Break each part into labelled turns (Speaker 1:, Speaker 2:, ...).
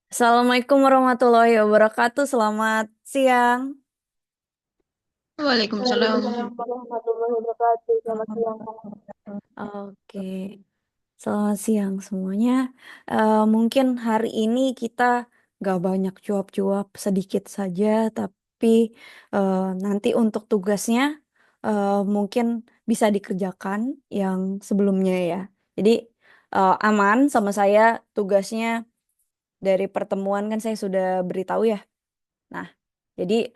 Speaker 1: Assalamualaikum warahmatullahi wabarakatuh. Selamat siang.
Speaker 2: Waalaikumsalam.
Speaker 3: Waalaikumsalam warahmatullahi wabarakatuh. Selamat siang.
Speaker 1: Oke, selamat siang semuanya. Mungkin hari ini kita gak banyak cuap-cuap, sedikit saja, tapi nanti untuk tugasnya mungkin bisa dikerjakan yang sebelumnya ya. Jadi aman sama saya tugasnya dari pertemuan kan saya sudah beritahu ya. Nah, jadi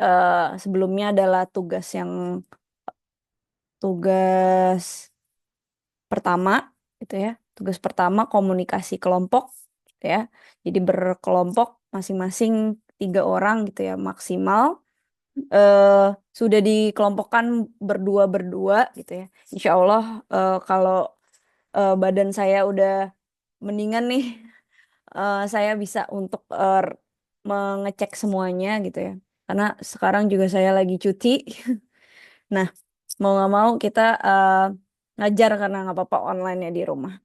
Speaker 1: sebelumnya adalah tugas pertama gitu ya. Tugas pertama komunikasi kelompok gitu ya. Jadi berkelompok masing-masing 3 orang gitu ya maksimal. Sudah dikelompokkan berdua-berdua gitu ya. Insya Allah kalau badan saya udah mendingan nih, saya bisa untuk mengecek semuanya gitu ya. Karena sekarang juga saya lagi cuti. Nah, mau nggak mau kita ngajar karena nggak apa-apa online ya di rumah.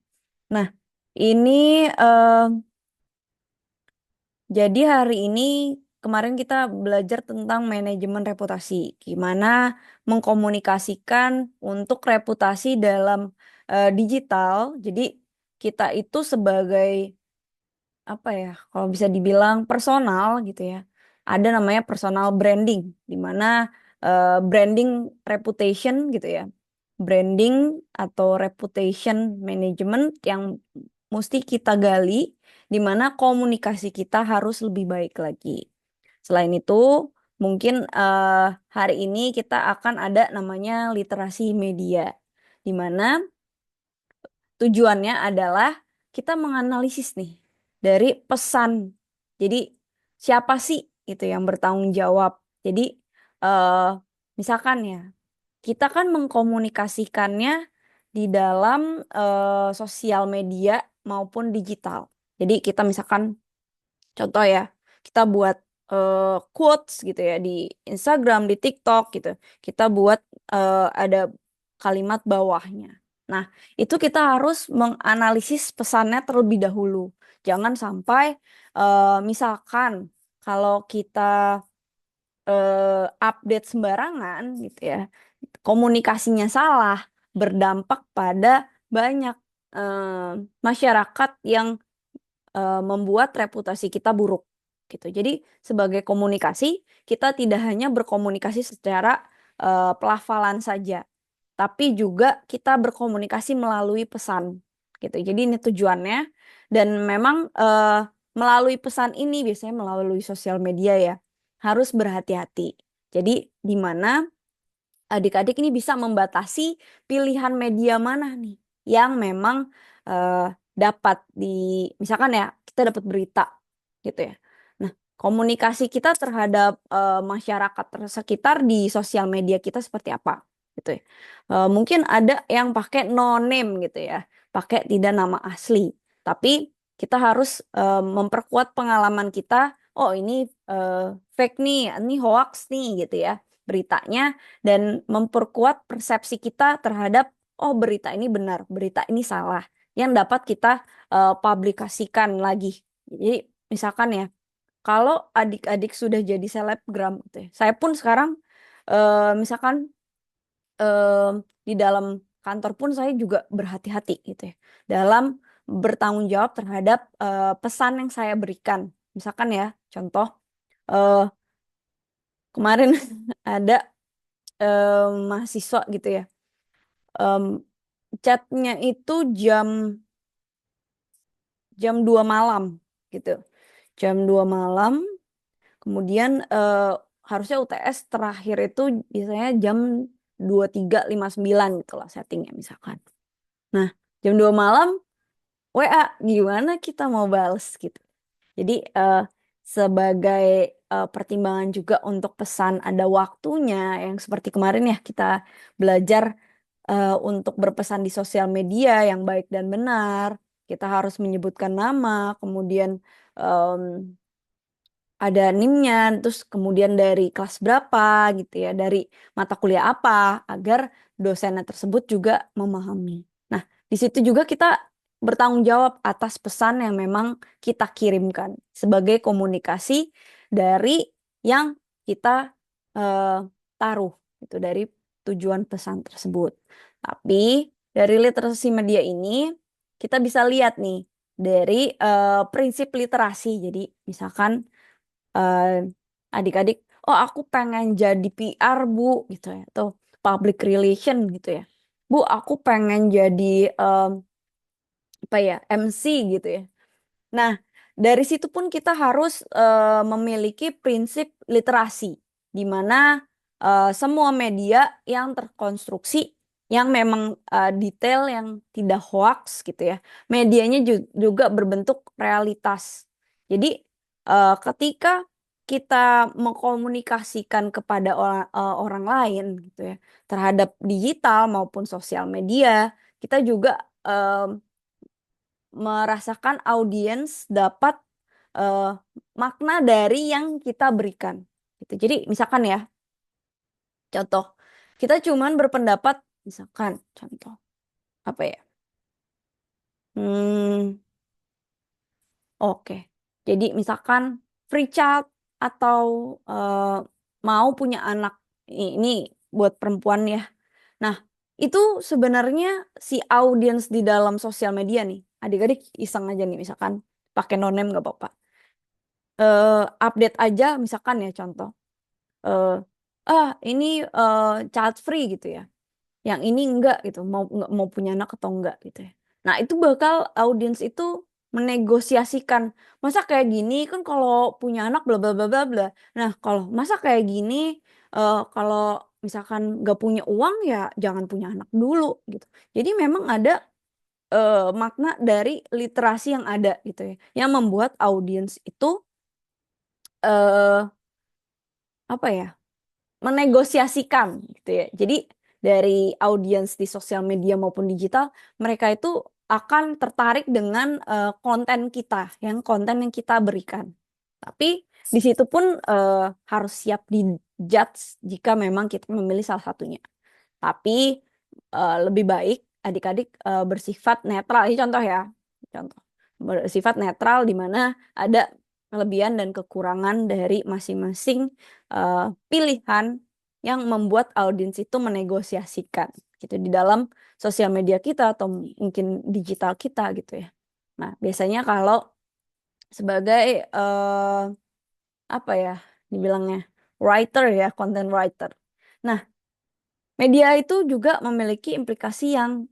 Speaker 1: Nah, ini eh, jadi hari ini kemarin kita belajar tentang manajemen reputasi, gimana mengkomunikasikan untuk reputasi dalam digital. Jadi kita itu sebagai apa ya, kalau bisa dibilang personal gitu ya. Ada namanya personal branding, di mana branding reputation gitu ya. Branding atau reputation management yang mesti kita gali, di mana komunikasi kita harus lebih baik lagi. Selain itu, mungkin hari ini kita akan ada namanya literasi media, di mana tujuannya adalah kita menganalisis nih dari pesan. Jadi siapa sih itu yang bertanggung jawab? Jadi eh, misalkan ya, kita kan mengkomunikasikannya di dalam sosial media maupun digital. Jadi kita misalkan contoh ya, kita buat quotes gitu ya di Instagram, di TikTok gitu. Kita buat ada kalimat bawahnya. Nah, itu kita harus menganalisis pesannya terlebih dahulu. Jangan sampai misalkan kalau kita update sembarangan gitu ya, komunikasinya salah, berdampak pada banyak masyarakat yang membuat reputasi kita buruk gitu. Jadi sebagai komunikasi kita tidak hanya berkomunikasi secara pelafalan saja, tapi juga kita berkomunikasi melalui pesan gitu. Jadi ini tujuannya dan memang melalui pesan ini biasanya melalui sosial media ya harus berhati-hati. Jadi di mana adik-adik ini bisa membatasi pilihan media mana nih yang memang eh, dapat di misalkan ya kita dapat berita gitu ya. Nah, komunikasi kita terhadap masyarakat sekitar di sosial media kita seperti apa gitu ya. Mungkin ada yang pakai no name gitu ya, pakai tidak nama asli. Tapi kita harus memperkuat pengalaman kita. Oh ini eh, fake nih, ini hoax nih gitu ya beritanya dan memperkuat persepsi kita terhadap oh berita ini benar, berita ini salah yang dapat kita publikasikan lagi. Jadi misalkan ya, kalau adik-adik sudah jadi selebgram gitu ya. Saya pun sekarang misalkan eh, di dalam kantor pun saya juga berhati-hati gitu ya dalam bertanggung jawab terhadap pesan yang saya berikan. Misalkan ya, contoh eh, kemarin ada mahasiswa gitu ya. Em, Chatnya itu jam jam 2 malam gitu. Jam 2 malam, kemudian harusnya UTS terakhir itu biasanya jam 23.59 gitu lah settingnya misalkan. Nah, jam 2 malam WA gimana kita mau bales gitu. Jadi sebagai pertimbangan juga untuk pesan ada waktunya yang seperti kemarin ya kita belajar untuk berpesan di sosial media yang baik dan benar. Kita harus menyebutkan nama, kemudian em, ada NIM-nya, terus kemudian dari kelas berapa gitu ya, dari mata kuliah apa, agar dosennya tersebut juga memahami. Nah, di situ juga kita bertanggung jawab atas pesan yang memang kita kirimkan sebagai komunikasi dari yang kita eh, taruh itu dari tujuan pesan tersebut. Tapi dari literasi media ini kita bisa lihat nih dari prinsip literasi. Jadi misalkan eh, adik-adik, oh aku pengen jadi PR Bu gitu ya, atau public relation gitu ya. Bu, aku pengen jadi apa ya MC gitu ya. Nah, dari situ pun kita harus memiliki prinsip literasi, di mana semua media yang terkonstruksi, yang memang detail, yang tidak hoax gitu ya, medianya juga berbentuk realitas. Jadi, ketika kita mengkomunikasikan kepada orang lain gitu ya, terhadap digital maupun sosial media, kita juga merasakan audiens dapat eh, makna dari yang kita berikan. Gitu. Jadi misalkan ya, contoh, kita cuman berpendapat, misalkan contoh, apa ya? Hmm, oke. Jadi misalkan free child atau eh, mau punya anak, ini buat perempuan ya. Nah, itu sebenarnya si audiens di dalam sosial media nih, adik-adik iseng aja nih misalkan pakai nonem nggak apa-apa. Update aja misalkan ya contoh eh ini child free gitu ya, yang ini enggak gitu, mau nggak mau punya anak atau enggak gitu ya. Nah itu bakal audiens itu menegosiasikan, masa kayak gini kan kalau punya anak bla bla bla bla bla. Nah kalau masa kayak gini, kalau misalkan nggak punya uang ya jangan punya anak dulu gitu. Jadi memang ada makna dari literasi yang ada gitu ya, yang membuat audiens itu eh apa ya, menegosiasikan gitu ya. Jadi dari audiens di sosial media maupun digital, mereka itu akan tertarik dengan konten kita, yang konten yang kita berikan. Tapi di situ pun harus siap dijudge jika memang kita memilih salah satunya. Tapi lebih baik adik-adik bersifat netral. Ini contoh ya, contoh bersifat netral di mana ada kelebihan dan kekurangan dari masing-masing pilihan yang membuat audiens itu menegosiasikan gitu di dalam sosial media kita atau mungkin digital kita gitu ya. Nah, biasanya kalau sebagai apa ya dibilangnya writer ya, content writer. Nah, media itu juga memiliki implikasi yang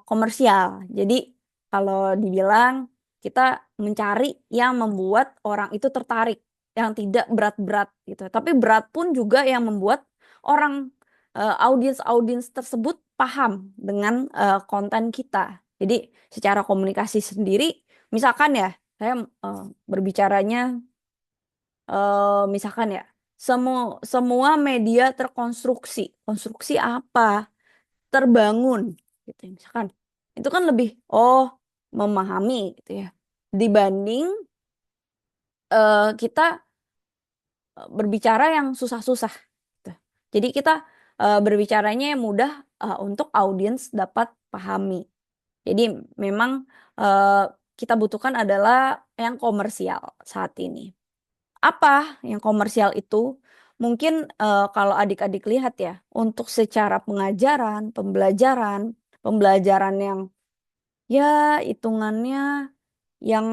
Speaker 1: komersial. Jadi kalau dibilang kita mencari yang membuat orang itu tertarik, yang tidak berat-berat gitu. Tapi berat pun juga yang membuat orang audiens-audiens tersebut paham dengan konten kita. Jadi secara komunikasi sendiri, misalkan ya, saya berbicaranya misalkan ya, semua semua media terkonstruksi. Konstruksi apa? Terbangun gitu ya. Misalkan itu kan lebih memahami gitu ya. Dibanding kita berbicara yang susah-susah gitu. Jadi kita berbicaranya yang mudah untuk audiens dapat pahami. Jadi memang eh, kita butuhkan adalah yang komersial saat ini. Apa yang komersial itu? Mungkin kalau adik-adik lihat ya, untuk secara pengajaran, pembelajaran yang ya hitungannya yang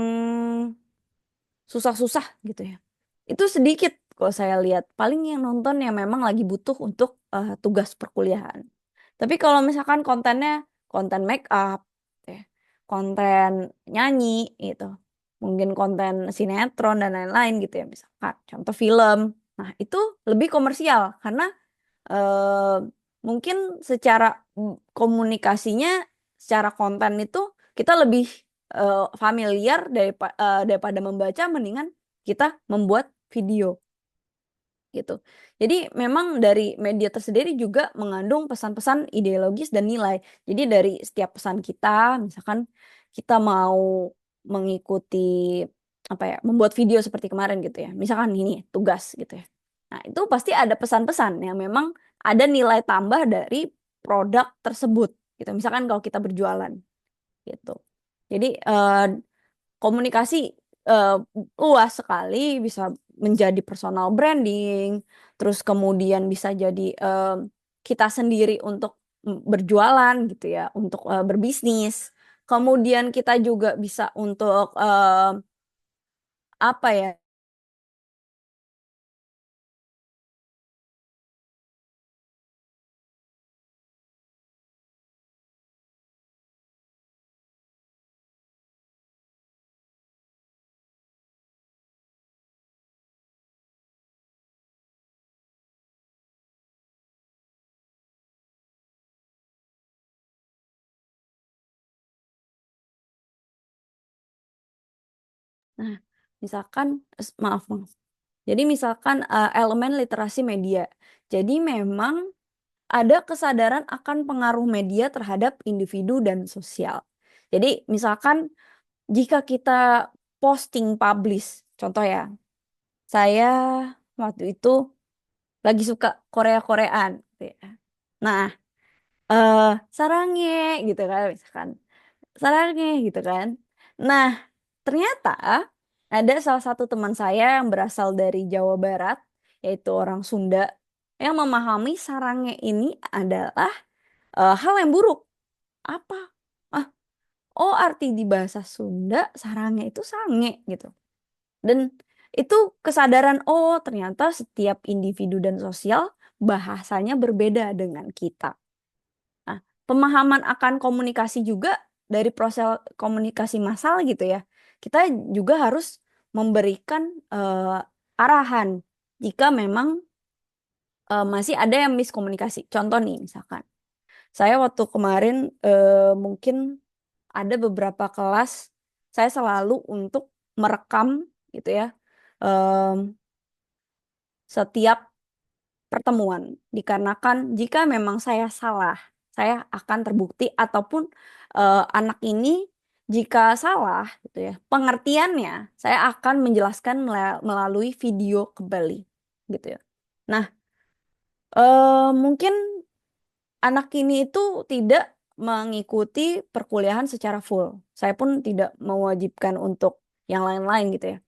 Speaker 1: susah-susah gitu ya. Itu sedikit kalau saya lihat. Paling yang nonton yang memang lagi butuh untuk tugas perkuliahan. Tapi kalau misalkan kontennya konten make up, ya, konten nyanyi gitu, mungkin konten sinetron dan lain-lain gitu ya, misalkan contoh film. Nah, itu lebih komersial karena eh, mungkin secara komunikasinya, secara konten itu kita lebih familiar daripada membaca, mendingan kita membuat video gitu. Jadi memang dari media tersendiri juga mengandung pesan-pesan ideologis dan nilai. Jadi dari setiap pesan kita, misalkan kita mau mengikuti apa ya, membuat video seperti kemarin gitu ya. Misalkan ini tugas gitu ya. Nah, itu pasti ada pesan-pesan yang memang ada nilai tambah dari produk tersebut gitu. Misalkan kalau kita berjualan gitu. Jadi komunikasi eh, luas sekali, bisa menjadi personal branding, terus kemudian bisa jadi kita sendiri untuk berjualan gitu ya, untuk berbisnis. Kemudian kita juga bisa untuk apa ya? Nah, misalkan maaf maaf. Jadi misalkan elemen literasi media. Jadi memang ada kesadaran akan pengaruh media terhadap individu dan sosial. Jadi misalkan jika kita posting publish, contoh ya, saya waktu itu lagi suka Korea-Koreaan, gitu ya. Nah, eh sarangnya gitu kan, misalkan sarangnya gitu kan. Nah, ternyata ada salah satu teman saya yang berasal dari Jawa Barat, yaitu orang Sunda, yang memahami sarangnya ini adalah hal yang buruk. Apa? Ah, oh arti di bahasa Sunda sarangnya itu sange gitu. Dan itu kesadaran, oh ternyata setiap individu dan sosial bahasanya berbeda dengan kita. Nah, pemahaman akan komunikasi juga dari proses komunikasi massal gitu ya. Kita juga harus memberikan arahan jika memang masih ada yang miskomunikasi. Contoh nih misalkan, saya waktu kemarin mungkin ada beberapa kelas saya selalu untuk merekam gitu ya em, setiap pertemuan dikarenakan jika memang saya salah saya akan terbukti ataupun anak ini jika salah gitu ya pengertiannya saya akan menjelaskan melalui video kembali gitu ya. Nah, mungkin anak ini itu tidak mengikuti perkuliahan secara full. Saya pun tidak mewajibkan untuk yang lain-lain gitu ya.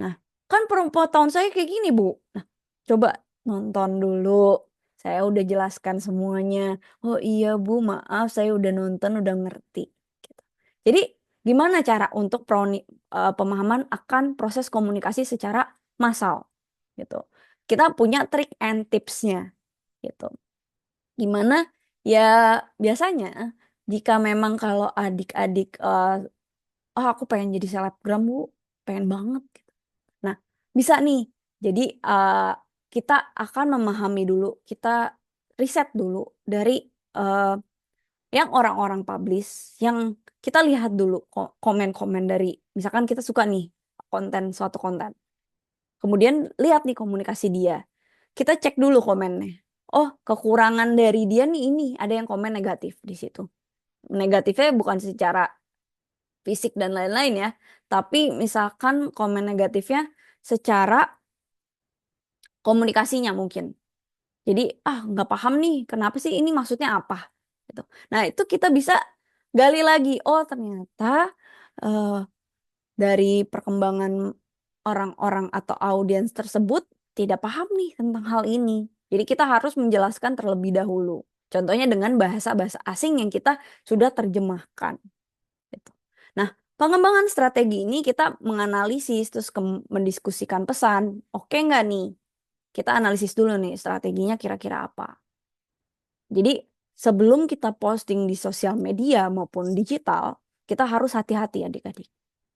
Speaker 1: Nah, kan perempuan tahun saya kayak gini, Bu. Nah, coba nonton dulu. Saya udah jelaskan semuanya. Oh iya, Bu, maaf saya udah nonton, udah ngerti. Gitu. Jadi, gimana cara untuk pemahaman akan proses komunikasi secara massal? Gitu. Kita punya trik and tipsnya. Gitu. Gimana? Ya, biasanya jika memang kalau adik-adik, oh aku pengen jadi selebgram, Bu, pengen banget. Nah, bisa nih. Jadi kita akan memahami dulu, kita riset dulu dari eh, yang orang-orang publish, yang kita lihat dulu komen-komen dari, misalkan kita suka nih konten suatu konten. Kemudian lihat nih komunikasi dia. Kita cek dulu komennya. Oh, kekurangan dari dia nih ini, ada yang komen negatif di situ. Negatifnya bukan secara fisik dan lain-lain ya, tapi misalkan komen negatifnya secara komunikasinya mungkin. Jadi nggak paham nih kenapa sih ini maksudnya apa gitu. Nah itu kita bisa gali lagi. Oh ternyata eh, dari perkembangan orang-orang atau audiens tersebut tidak paham nih tentang hal ini. Jadi kita harus menjelaskan terlebih dahulu. Contohnya dengan bahasa-bahasa asing yang kita sudah terjemahkan. Gitu. Nah, pengembangan strategi ini kita menganalisis terus mendiskusikan pesan. Oke nggak nih? Kita analisis dulu nih strateginya kira-kira apa. Jadi sebelum kita posting di sosial media maupun digital, kita harus hati-hati adik-adik.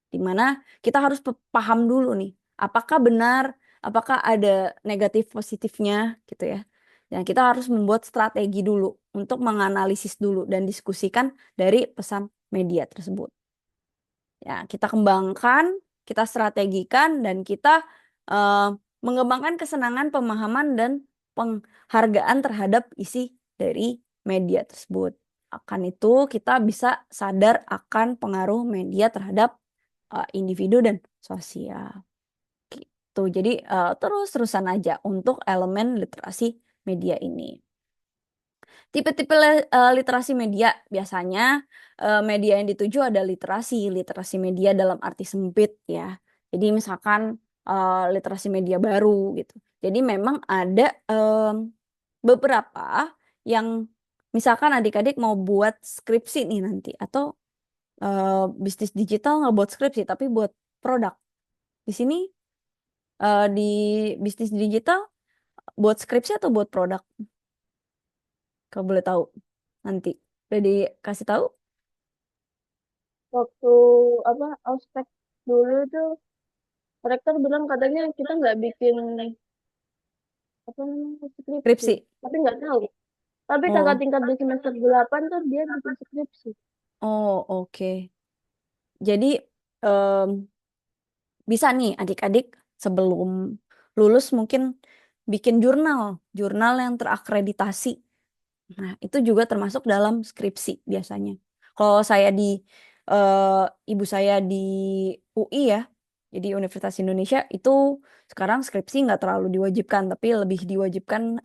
Speaker 1: Di mana kita harus paham dulu nih, apakah benar, apakah ada negatif positifnya gitu ya. Dan kita harus membuat strategi dulu untuk menganalisis dulu dan diskusikan dari pesan media tersebut. Ya, kita kembangkan, kita strategikan, dan kita eh, mengembangkan kesenangan, pemahaman, dan penghargaan terhadap isi dari media tersebut. Akan itu, kita bisa sadar akan pengaruh media terhadap individu dan sosial. Gitu. Jadi, terus-terusan aja untuk elemen literasi media ini. Tipe-tipe literasi media biasanya media yang dituju ada literasi media dalam arti sempit ya. Jadi misalkan literasi media baru gitu. Jadi memang ada beberapa yang misalkan adik-adik mau buat skripsi nih nanti atau bisnis digital nggak buat skripsi tapi buat produk. Di sini di bisnis digital buat skripsi atau buat produk? Kalau boleh tahu nanti. Udah dikasih tahu?
Speaker 3: Waktu apa ospek dulu tuh rektor bilang katanya kita nggak bikin apa namanya skripsi,
Speaker 1: Skripsi.
Speaker 3: tapi nggak tahu. Tapi kakak
Speaker 1: Oh,
Speaker 3: tingkat di semester 8 tuh dia bikin skripsi.
Speaker 1: oh oke. Jadi em, bisa nih adik-adik sebelum lulus mungkin bikin jurnal yang terakreditasi. Nah, itu juga termasuk dalam skripsi biasanya. Kalau saya ibu saya di UI ya, jadi Universitas Indonesia itu sekarang skripsi nggak terlalu diwajibkan, tapi lebih diwajibkan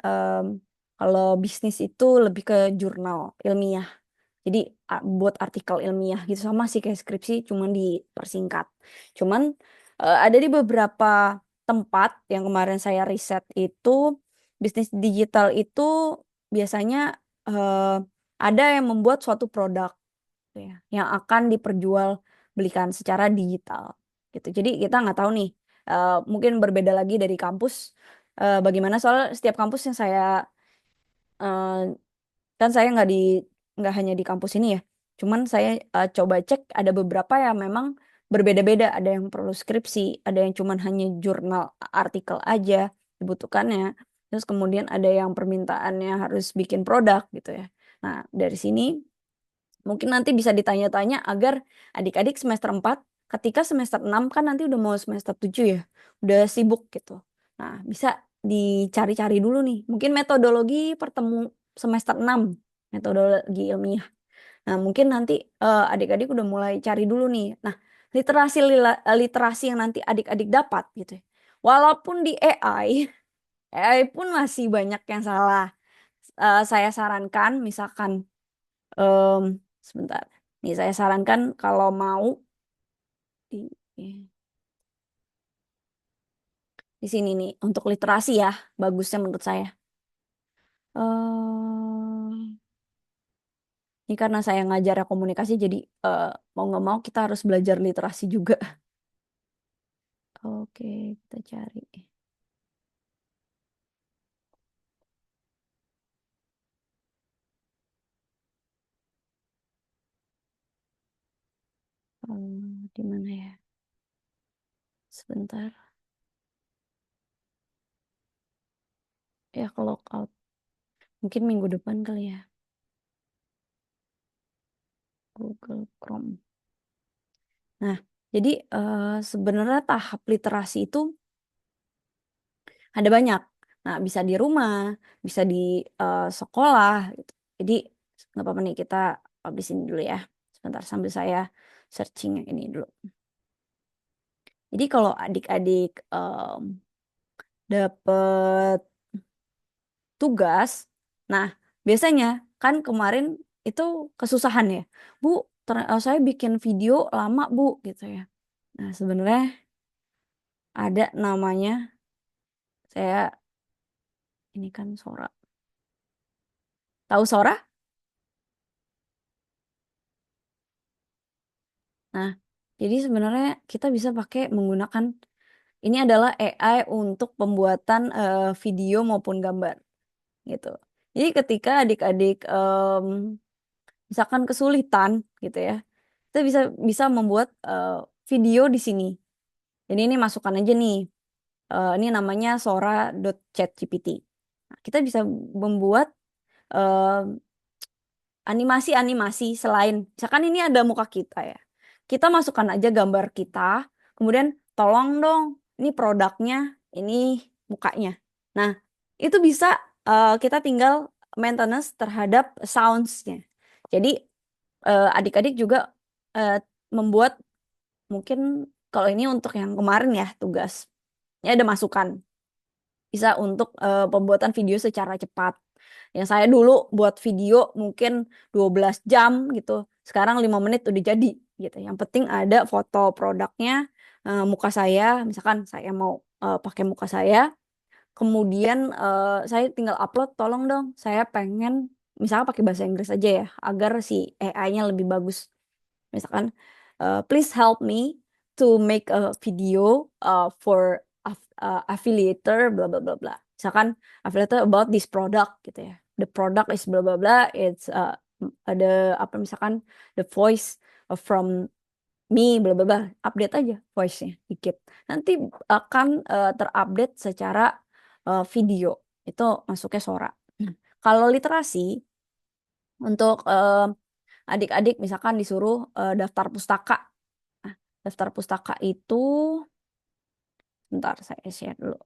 Speaker 1: kalau bisnis itu lebih ke jurnal ilmiah. Jadi buat artikel ilmiah gitu sama sih kayak skripsi, cuman dipersingkat. Cuman ada di beberapa tempat yang kemarin saya riset itu bisnis digital itu biasanya eh, ada yang membuat suatu produk gitu ya, yang akan diperjualbelikan secara digital gitu. Jadi kita nggak tahu nih, mungkin berbeda lagi dari kampus. Bagaimana soal setiap kampus yang saya eh, kan saya nggak hanya di kampus ini ya. Cuman saya coba cek ada beberapa yang memang berbeda-beda. Ada yang perlu skripsi, ada yang cuman hanya jurnal artikel aja dibutuhkannya. Terus kemudian ada yang permintaannya harus bikin produk gitu ya. Nah, dari sini mungkin nanti bisa ditanya-tanya agar adik-adik semester 4 ketika semester 6 kan nanti udah mau semester 7 ya. Udah sibuk gitu. Nah, bisa dicari-cari dulu nih. Mungkin metodologi pertemu semester 6 metodologi ilmiah. Nah, mungkin nanti adik-adik udah mulai cari dulu nih. Nah, literasi yang nanti adik-adik dapat gitu ya. Walaupun di AI pun masih banyak yang salah. Saya sarankan misalkan em, sebentar. Nih saya sarankan kalau mau di, di sini nih untuk literasi ya, bagusnya menurut saya. Ini karena saya ngajar komunikasi, jadi eh, mau nggak mau kita harus belajar literasi juga. Oke, kita cari. Di mana ya? Sebentar. Ya kalau out mungkin minggu depan kali ya. Google Chrome. Nah, jadi sebenarnya tahap literasi itu ada banyak. Nah, bisa di rumah, bisa di sekolah gitu. Jadi nggak apa-apa nih kita habisin dulu ya. Sebentar sambil saya searching yang ini dulu. Jadi kalau adik-adik dapet tugas, nah biasanya kan kemarin itu kesusahan ya. Bu, saya bikin video lama Bu gitu ya. Nah, sebenarnya ada namanya saya ini kan Sora. Tahu Sora? Nah, jadi sebenarnya kita bisa pakai menggunakan ini adalah AI untuk pembuatan video maupun gambar gitu. Jadi ketika adik-adik misalkan kesulitan gitu ya, kita bisa bisa membuat video di sini. Jadi ini masukkan aja nih. Ini namanya sora.chatgpt. Nah, kita bisa membuat animasi-animasi selain misalkan ini ada muka kita ya. Kita masukkan aja gambar kita, kemudian tolong dong, ini produknya, ini mukanya. Nah, itu bisa kita tinggal maintenance terhadap sounds-nya. Jadi adik-adik juga eh, membuat mungkin kalau ini untuk yang kemarin ya tugas. Ini ada masukan bisa untuk pembuatan video secara cepat. Yang saya dulu buat video mungkin 12 jam gitu, sekarang 5 menit udah jadi gitu. Yang penting ada foto produknya, muka saya, misalkan saya mau pakai muka saya, kemudian saya tinggal upload, tolong dong, saya pengen misalnya pakai bahasa Inggris aja ya, agar si AI-nya lebih bagus. Misalkan, please help me to make a video for affiliator bla bla bla bla. Misalkan affiliator about this product gitu ya. The product is bla bla bla. It's ada apa misalkan the voice from me bla bla bla. Update aja voice-nya dikit. Nanti akan terupdate secara video. Itu masuknya Sora. Nah, kalau literasi untuk adik-adik misalkan disuruh daftar pustaka. Nah, daftar pustaka itu, bentar saya share dulu.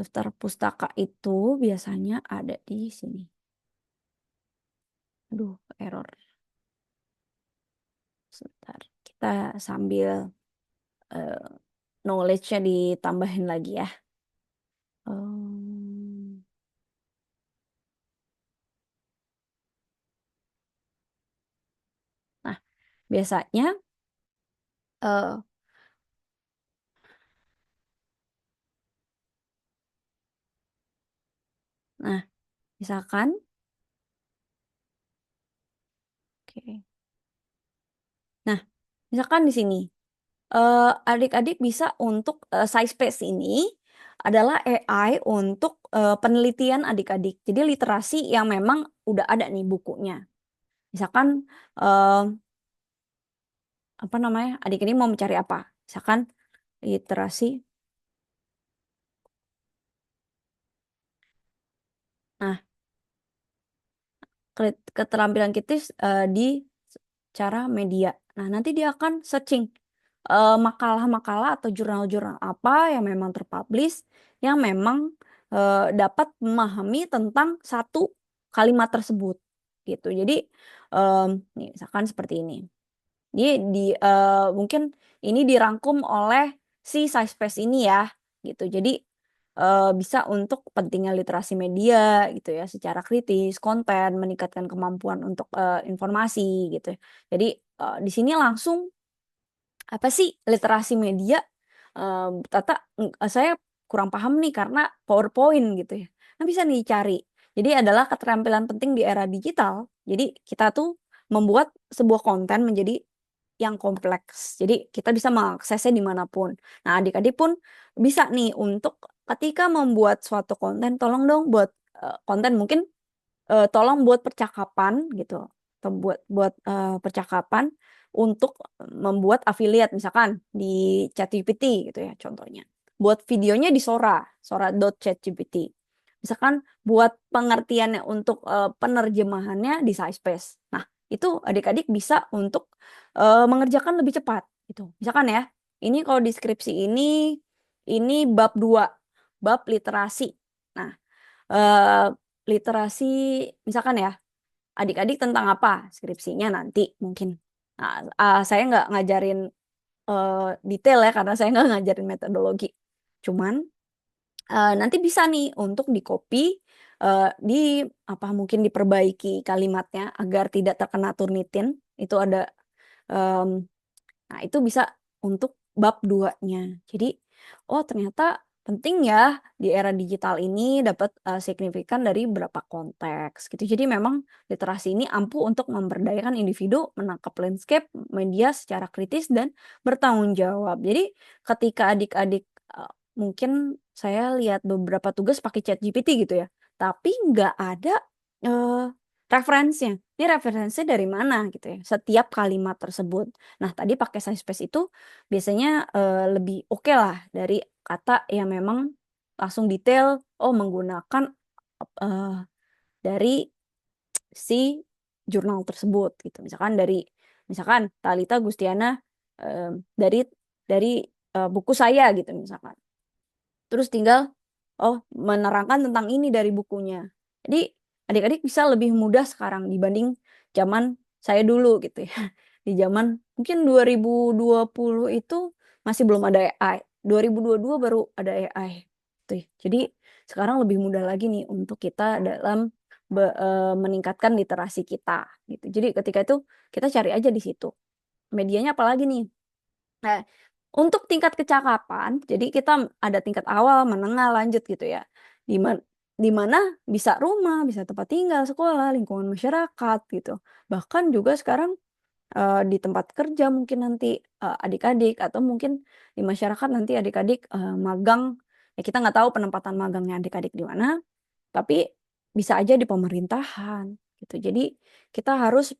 Speaker 1: Daftar pustaka itu biasanya ada di sini. Aduh, error. Sebentar. Kita sambil eh, knowledge-nya ditambahin lagi ya. Em, Nah, biasanya eh, nah, misalkan oke. Nah, misalkan di sini adik-adik bisa untuk SciSpace ini adalah AI untuk penelitian adik-adik. Jadi literasi yang memang udah ada nih bukunya. Misalkan eh, apa namanya, adik ini mau mencari apa? Misalkan literasi. Nah, keterampilan kritis di cara media. Nah, nanti dia akan searching makalah-makalah atau jurnal-jurnal apa yang memang terpublish, yang memang dapat memahami tentang satu kalimat tersebut gitu. Jadi nih, misalkan seperti ini. Mungkin ini dirangkum oleh si SciSpace ini ya gitu. Jadi bisa untuk kepentingan literasi media gitu ya, secara kritis, konten, meningkatkan kemampuan untuk informasi gitu. Jadi di sini langsung apa sih literasi media? Tata, saya kurang paham nih karena PowerPoint gitu ya. Nah, bisa nih cari. Jadi adalah keterampilan penting di era digital. Jadi kita tuh membuat sebuah konten menjadi yang kompleks. Jadi kita bisa mengaksesnya dimanapun. Nah, adik-adik pun bisa nih untuk ketika membuat suatu konten, tolong dong buat konten mungkin tolong buat percakapan gitu, atau buat percakapan untuk membuat affiliate misalkan di ChatGPT gitu ya contohnya. Buat videonya di Sora.chatgpt. Misalkan buat pengertiannya untuk penerjemahannya di SciSpace. Nah, itu adik-adik bisa untuk mengerjakan lebih cepat gitu. Misalkan ya, ini kalau deskripsi ini bab 2, bab literasi. Nah, eh, literasi misalkan ya, adik-adik tentang apa skripsinya nanti mungkin. Nah, saya nggak ngajarin eh, detail ya karena saya nggak ngajarin metodologi. Cuman nanti bisa nih untuk di copy, di apa mungkin diperbaiki kalimatnya agar tidak terkena Turnitin. Itu ada em, nah, itu bisa untuk bab 2-nya. Jadi, oh ternyata penting ya di era digital ini dapat signifikan dari beberapa konteks gitu. Jadi memang literasi ini ampuh untuk memberdayakan individu menangkap landscape media secara kritis dan bertanggung jawab. Jadi ketika adik-adik mungkin saya lihat beberapa tugas pakai ChatGPT gitu ya, tapi nggak ada eh, referensinya. Ini referensinya dari mana gitu ya? Setiap kalimat tersebut. Nah, tadi pakai SciSpace itu biasanya lebih oke lah dari kata yang memang langsung detail, oh menggunakan eh, dari si jurnal tersebut gitu. Misalkan Talita Gustiana eh, dari dari buku saya gitu misalkan. Terus tinggal oh menerangkan tentang ini dari bukunya. Jadi adik-adik bisa lebih mudah sekarang dibanding zaman saya dulu gitu ya. Di zaman mungkin 2020 itu masih belum ada AI. 2022 baru ada AI. Tuh. Jadi sekarang lebih mudah lagi nih untuk kita dalam meningkatkan literasi kita gitu. Jadi ketika itu kita cari aja di situ. Medianya apalagi nih? Nah, untuk tingkat kecakapan, jadi kita ada tingkat awal, menengah, lanjut gitu ya. Di mana bisa rumah, bisa tempat tinggal, sekolah, lingkungan masyarakat gitu. Bahkan juga sekarang di tempat kerja mungkin nanti adik-adik atau mungkin di masyarakat nanti adik-adik magang. Ya kita nggak tahu penempatan magangnya adik-adik di mana, tapi bisa aja di pemerintahan gitu. Jadi kita harus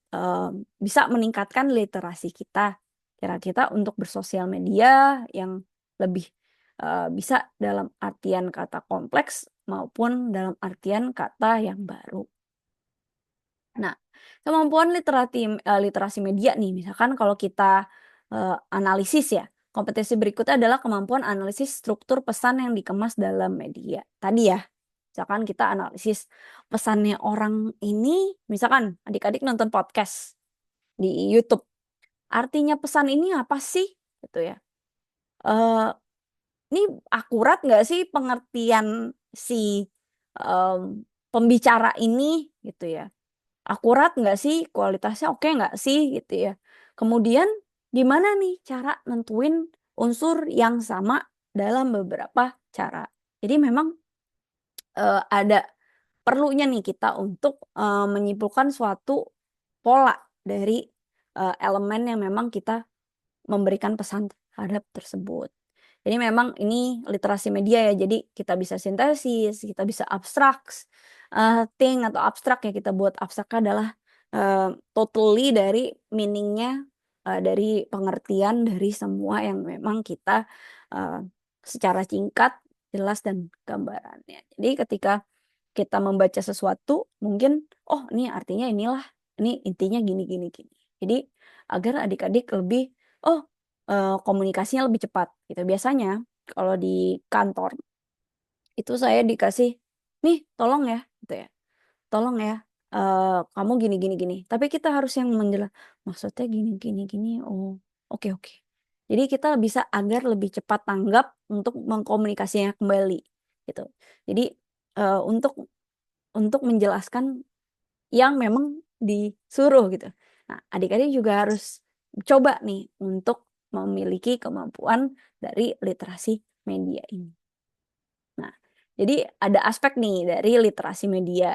Speaker 1: bisa meningkatkan literasi kita, kira kita untuk bersosial media yang lebih bisa dalam artian kata kompleks maupun dalam artian kata yang baru. Nah, kemampuan literasi media nih, misalkan kalau kita analisis ya, kompetensi berikutnya adalah kemampuan analisis struktur pesan yang dikemas dalam media. Tadi ya, misalkan kita analisis pesannya orang ini, misalkan adik-adik nonton podcast di YouTube. Artinya pesan ini apa sih? Gitu ya. Eh, ini akurat nggak sih pengertian si pembicara ini gitu ya? Akurat nggak sih? Kualitasnya oke nggak sih? Gitu ya. Kemudian gimana nih cara nentuin unsur yang sama dalam beberapa cara? Jadi memang ada perlunya nih kita untuk menyimpulkan suatu pola dari elemen yang memang kita memberikan pesan terhadap tersebut. Jadi memang ini literasi media ya, jadi kita bisa sintesis, kita bisa abstraks, think atau abstrak ya, kita buat abstrak adalah totally dari meaningnya, dari pengertian dari semua yang memang kita secara singkat, jelas dan gambarannya. Jadi ketika kita membaca sesuatu mungkin, oh ini artinya inilah, ini intinya gini gini gini. Jadi agar adik-adik lebih, oh komunikasinya lebih cepat gitu. Biasanya kalau di kantor itu saya dikasih, nih tolong ya gitu ya. Tolong ya kamu gini gini gini. Tapi kita harus yang menjelaskan maksudnya gini gini gini. Oh, oke oke. Jadi kita bisa agar lebih cepat tanggap untuk mengkomunikasinya kembali gitu. Jadi untuk menjelaskan yang memang disuruh gitu. Nah, adik-adik juga harus coba nih untuk memiliki kemampuan dari literasi media ini. Nah, jadi ada aspek nih dari literasi media.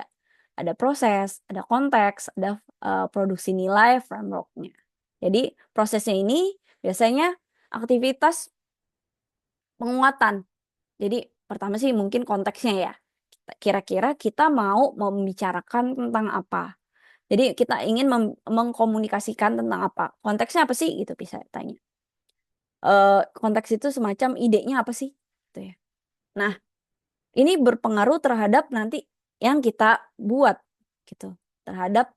Speaker 1: Ada proses, ada konteks, ada produksi nilai, framework-nya. Jadi prosesnya ini biasanya aktivitas penguatan. Jadi pertama sih mungkin konteksnya ya. Kira-kira kita mau membicarakan tentang apa. Jadi kita ingin mengkomunikasikan tentang apa. Konteksnya apa sih? Gitu bisa tanya. Konteks itu semacam idenya apa sih? Gitu ya. Nah, ini berpengaruh terhadap nanti yang kita buat gitu. Terhadap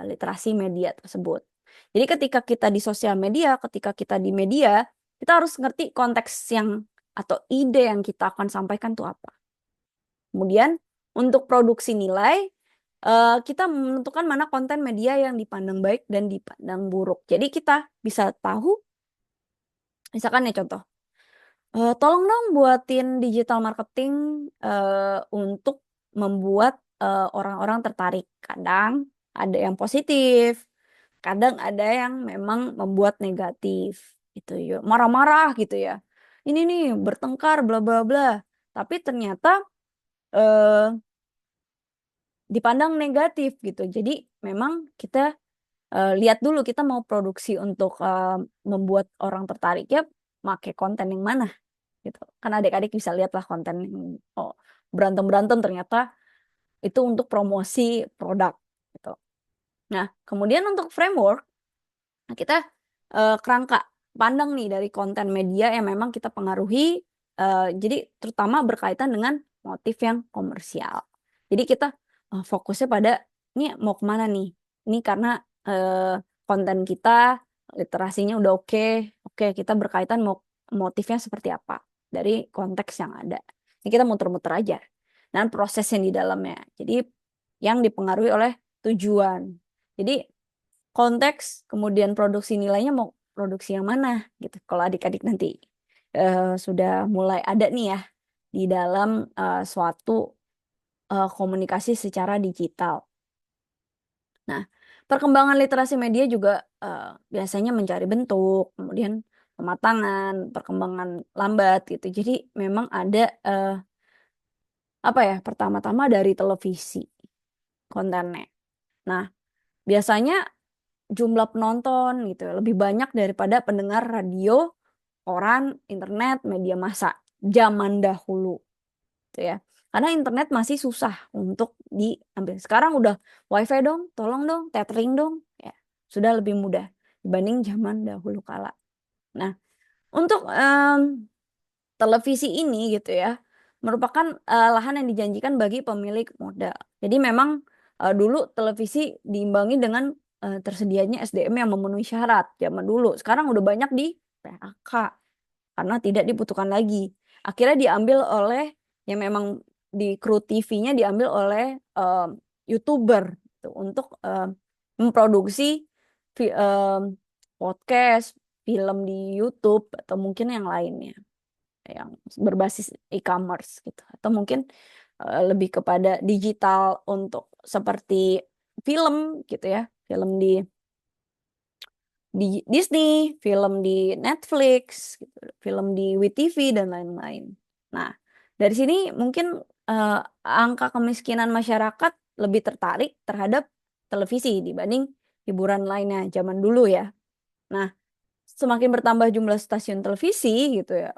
Speaker 1: literasi media tersebut. Jadi ketika kita di sosial media, ketika kita di media, kita harus ngerti konteks yang atau ide yang kita akan sampaikan itu apa. Kemudian untuk produksi nilai, kita menentukan mana konten media yang dipandang baik dan dipandang buruk. Jadi kita bisa tahu, misalkan ya contoh, tolong dong buatin digital marketing untuk membuat orang-orang tertarik. Kadang ada yang positif, kadang ada yang memang membuat negatif gitu ya, marah-marah gitu ya. Ini nih bertengkar bla bla bla. Tapi ternyata eh, dipandang negatif gitu. Jadi memang kita lihat dulu kita mau produksi untuk membuat orang tertarik ya, pakai konten yang mana gitu. Kan adik-adik bisa lihatlah konten yang oh, berantem-berantem ternyata itu untuk promosi produk gitu. Nah, kemudian untuk framework, nah kita kerangka pandang nih dari konten media yang memang kita pengaruhi, jadi terutama berkaitan dengan motif yang komersial. Jadi kita fokusnya pada ini mau kemana nih? Ini karena konten kita literasinya udah oke, oke kita berkaitan motifnya seperti apa dari konteks yang ada. Ini kita muter-muter aja dan proses yang di dalamnya. Jadi yang dipengaruhi oleh tujuan. Jadi konteks, kemudian produksi nilainya mau produksi yang mana gitu. Kalau adik-adik nanti sudah mulai ada nih ya di dalam suatu komunikasi secara digital. Nah, perkembangan literasi media juga biasanya mencari bentuk, kemudian pematangan, perkembangan lambat gitu. Jadi memang ada apa ya, pertama-tama dari televisi kontennya. Nah, biasanya jumlah penonton gitu ya, lebih banyak daripada pendengar radio, koran, internet, media massa zaman dahulu gitu ya. Karena internet masih susah untuk diambil. Sekarang udah wifi dong, tolong dong, tethering dong, ya sudah lebih mudah dibanding zaman dahulu kala. Nah, untuk televisi ini gitu ya, merupakan lahan yang dijanjikan bagi pemilik modal. Jadi memang dulu televisi diimbangi dengan tersedianya SDM yang memenuhi syarat zaman dulu. Sekarang udah banyak di PHK karena tidak dibutuhkan lagi. Akhirnya diambil oleh yang memang di kru TV-nya diambil oleh YouTuber gitu, untuk memproduksi podcast, film di YouTube atau mungkin yang lainnya yang berbasis e-commerce gitu, atau mungkin lebih kepada digital untuk seperti film gitu ya, film di Disney, film di Netflix gitu, film di WeTV dan lain-lain. Nah, dari sini mungkin eh, angka kemiskinan masyarakat lebih tertarik terhadap televisi dibanding hiburan lainnya zaman dulu ya. Nah, semakin bertambah jumlah stasiun televisi gitu ya,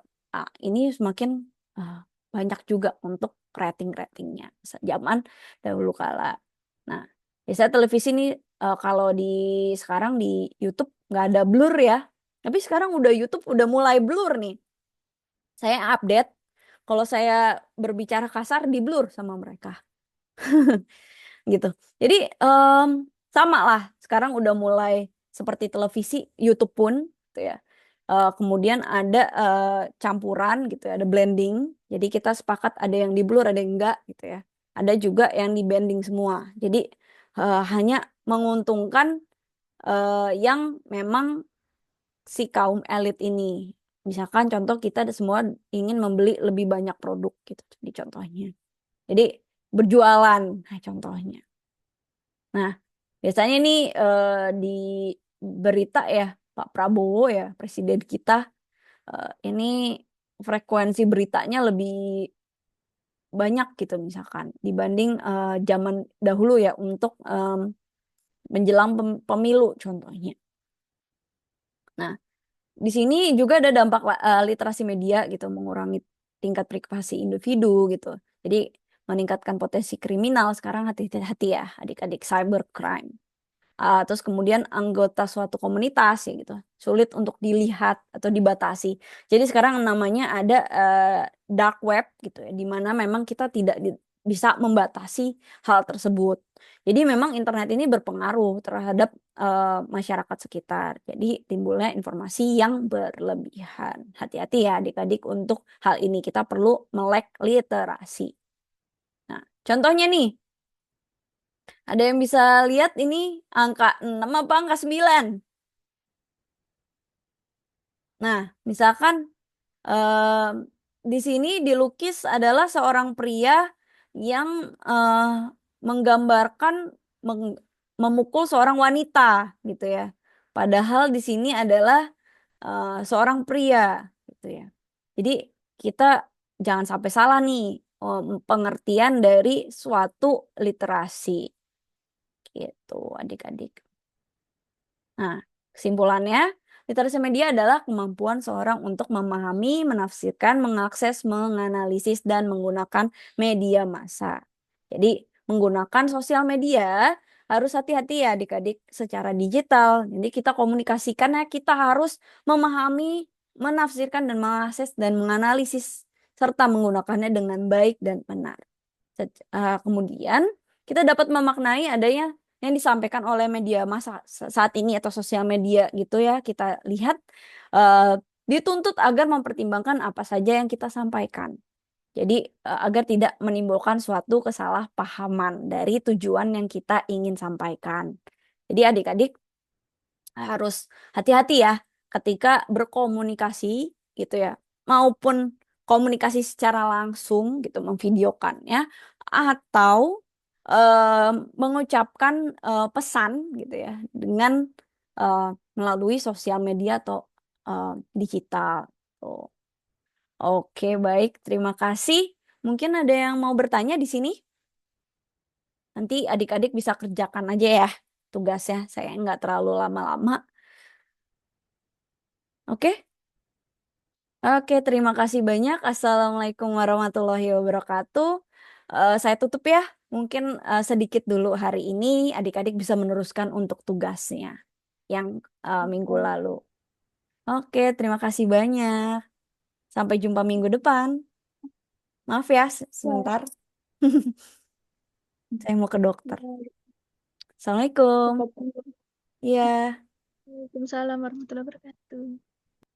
Speaker 1: ini semakin ah, banyak juga untuk rating-ratingnya zaman dahulu kala. Nah, biasanya televisi ini kalau di sekarang di YouTube nggak ada blur ya, tapi sekarang udah YouTube udah mulai blur nih. Saya update, kalau saya berbicara kasar di blur sama mereka gitu. Jadi sama lah, sekarang udah mulai seperti televisi, YouTube pun gitu ya. Kemudian ada campuran gitu ya, ada blending. Jadi kita sepakat ada yang di blur, ada yang enggak gitu ya. Ada juga yang di bending semua. Jadi hanya menguntungkan yang memang si kaum elit ini. Misalkan contoh kita ada semua ingin membeli lebih banyak produk gitu di contohnya. Jadi berjualan, nah contohnya. Nah, biasanya nih di berita ya, Pak Prabowo ya, presiden kita, ini frekuensi beritanya lebih banyak gitu misalkan dibanding zaman dahulu ya, untuk menjelang pemilu contohnya. Nah, di sini juga ada dampak literasi media gitu, mengurangi tingkat privasi individu gitu. Jadi meningkatkan potensi kriminal. Sekarang hati-hati ya adik-adik, cybercrime. Terus kemudian anggota suatu komunitas ya gitu sulit untuk dilihat atau dibatasi. Jadi sekarang namanya ada dark web gitu ya, di mana memang kita tidak bisa membatasi hal tersebut. Jadi memang internet ini berpengaruh terhadap masyarakat sekitar. Jadi timbulnya informasi yang berlebihan. Hati-hati ya adik-adik untuk hal ini. Kita perlu melek literasi. Nah, contohnya nih, ada yang bisa lihat ini angka 6 apa angka 9? Nah, misalkan di sini dilukis adalah seorang pria yang eh, menggambarkan meng- memukul seorang wanita gitu ya. Padahal di sini adalah seorang pria gitu ya. Jadi kita jangan sampai salah nih pengertian dari suatu literasi gitu adik-adik. Nah, kesimpulannya, literasi media adalah kemampuan seorang untuk memahami, menafsirkan, mengakses, menganalisis, dan menggunakan media massa. Jadi, menggunakan sosial media harus hati-hati ya adik-adik secara digital. Jadi, kita komunikasikan ya, kita harus memahami, menafsirkan, dan mengakses, dan menganalisis, serta menggunakannya dengan baik dan benar. Kemudian, kita dapat memaknai adanya yang disampaikan oleh media massa saat ini atau sosial media gitu ya, kita lihat dituntut agar mempertimbangkan apa saja yang kita sampaikan. Jadi agar tidak menimbulkan suatu kesalahpahaman dari tujuan yang kita ingin sampaikan. Jadi adik-adik harus hati-hati ya ketika berkomunikasi gitu ya, maupun komunikasi secara langsung gitu, memvideokannya, atau eh, mengucapkan pesan gitu ya dengan eh, melalui sosial media atau eh, digital. Tuh. Oke, baik. Terima kasih. Mungkin ada yang mau bertanya di sini? Nanti adik-adik bisa kerjakan aja ya tugasnya. Saya nggak terlalu lama-lama. Oke? Oke, terima kasih banyak. Assalamualaikum warahmatullahi wabarakatuh. Saya tutup ya. Mungkin sedikit dulu hari ini adik-adik bisa meneruskan untuk tugasnya yang minggu lalu. Oke, terima kasih banyak. Sampai jumpa minggu depan. Maaf ya,
Speaker 3: Ya,
Speaker 1: sebentar. Saya mau ke dokter. Assalamualaikum.
Speaker 3: ya.
Speaker 1: Iya.
Speaker 3: Waalaikumsalam warahmatullahi wabarakatuh.